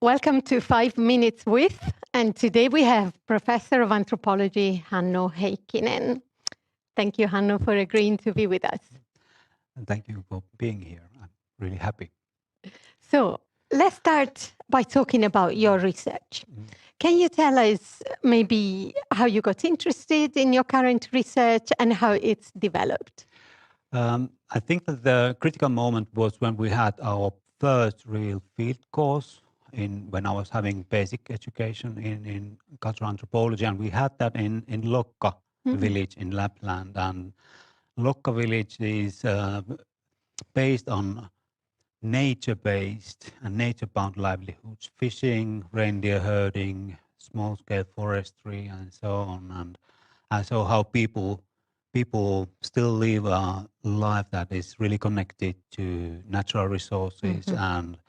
Welcome to 5 Minutes With, and today we have Professor of Anthropology, Hannu Heikkinen. Thank you, Hannu, for agreeing to be with us. And thank you for being here. I'm really happy. So let's start by talking about your research. Can you tell us maybe how you got interested in your current research and how it's developed? I think that the critical moment was when we had our first real field course when I was having basic education in cultural anthropology, and we had that in Lokka village in Lapland. And Lokka village is based on nature-based and nature-bound livelihoods, fishing, reindeer herding, small-scale forestry, and so on. And so how people still live a life that is really connected to natural resources and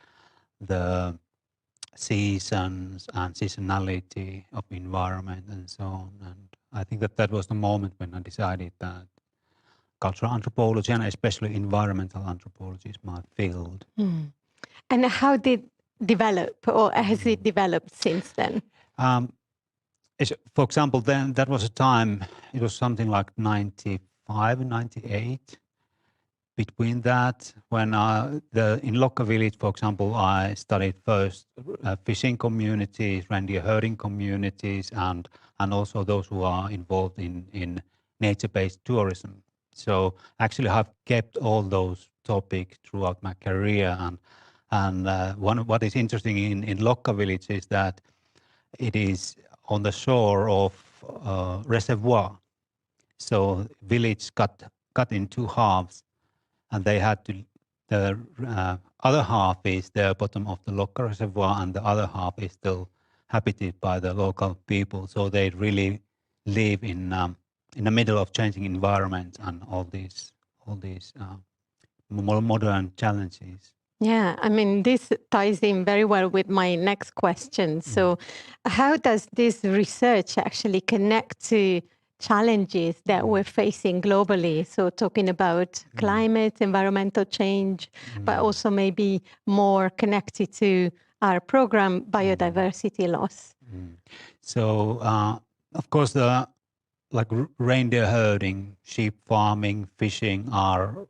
the seasons and seasonality of environment and so on. And I think that was the moment when I decided that cultural anthropology and especially environmental anthropology is my field. And how did it develop, or has it developed since then? For example, then that was a time, it was something like 95, 98. Between that, when in Lokka village, for example, I studied first fishing communities, reindeer herding communities, and also those who are involved in nature-based tourism. So actually, I've kept all those topics throughout my career. And what is interesting in Lokka village is that it is on the shore of reservoir. So village cut in two halves. And they had to, the other half is the bottom of the Lokka reservoir, and the other half is still habited by the local people. So they really live in the middle of changing environments and all these more modern challenges. Yeah, I mean, this ties in very well with my next question. So how does this research actually connect to challenges that we're facing globally? So talking about climate, environmental change, but also maybe more connected to our program, biodiversity loss. So, of course, like reindeer herding, sheep farming, fishing are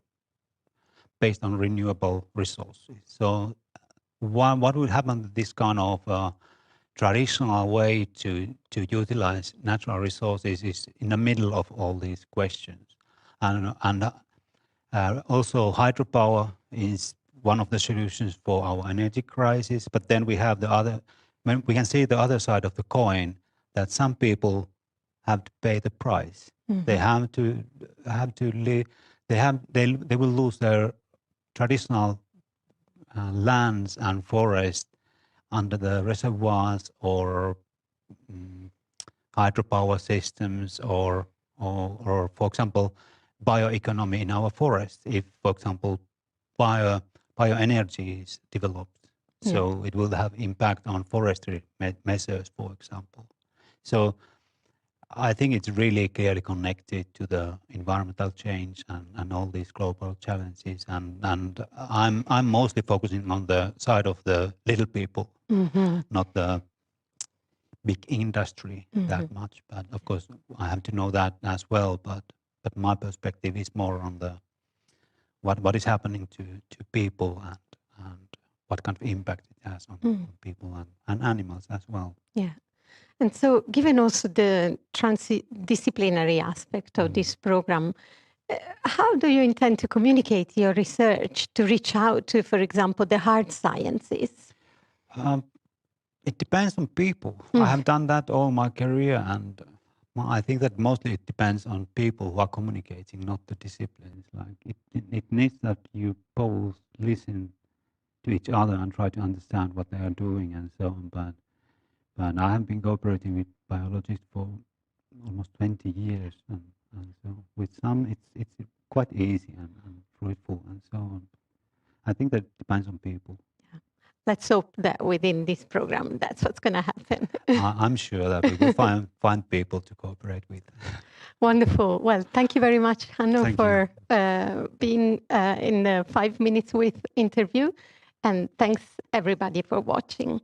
based on renewable resources. So what would happen to this kind of traditional way to utilize natural resources is in the middle of all these questions. And also hydropower is one of the solutions for our energy crisis. But then we have we can see the other side of the coin, that some people have to pay the price. They have to live. They will lose their traditional lands and forests under the reservoirs or hydropower systems or for example, bioeconomy in our forests. If, for example, bioenergy is developed, so it will have impact on forestry measures, for example. So I think it's really clearly connected to the environmental change and all these global challenges. And I'm mostly focusing on the side of the little people, not the big industry that much. But of course, I have to know that as well. But my perspective is more on the what is happening to people and what kind of impact it has on people and animals as well. Yeah. And so, given also the transdisciplinary aspect of this program, how do you intend to communicate your research to reach out to, for example, the hard sciences? It depends on people. I have done that all my career, and I think that mostly it depends on people who are communicating, not the disciplines. Like it needs that you both listen to each other and try to understand what they are doing and so on. But I have been cooperating with biologists for almost 20 years, and so with some it's quite easy and fruitful and so on. I think that depends on people. Let's hope that within this program, that's what's going to happen. I'm sure that we will find people to cooperate with. Wonderful. Well, thank you very much, Hannu, for being in the 5 Minutes With interview. And thanks, everybody, for watching.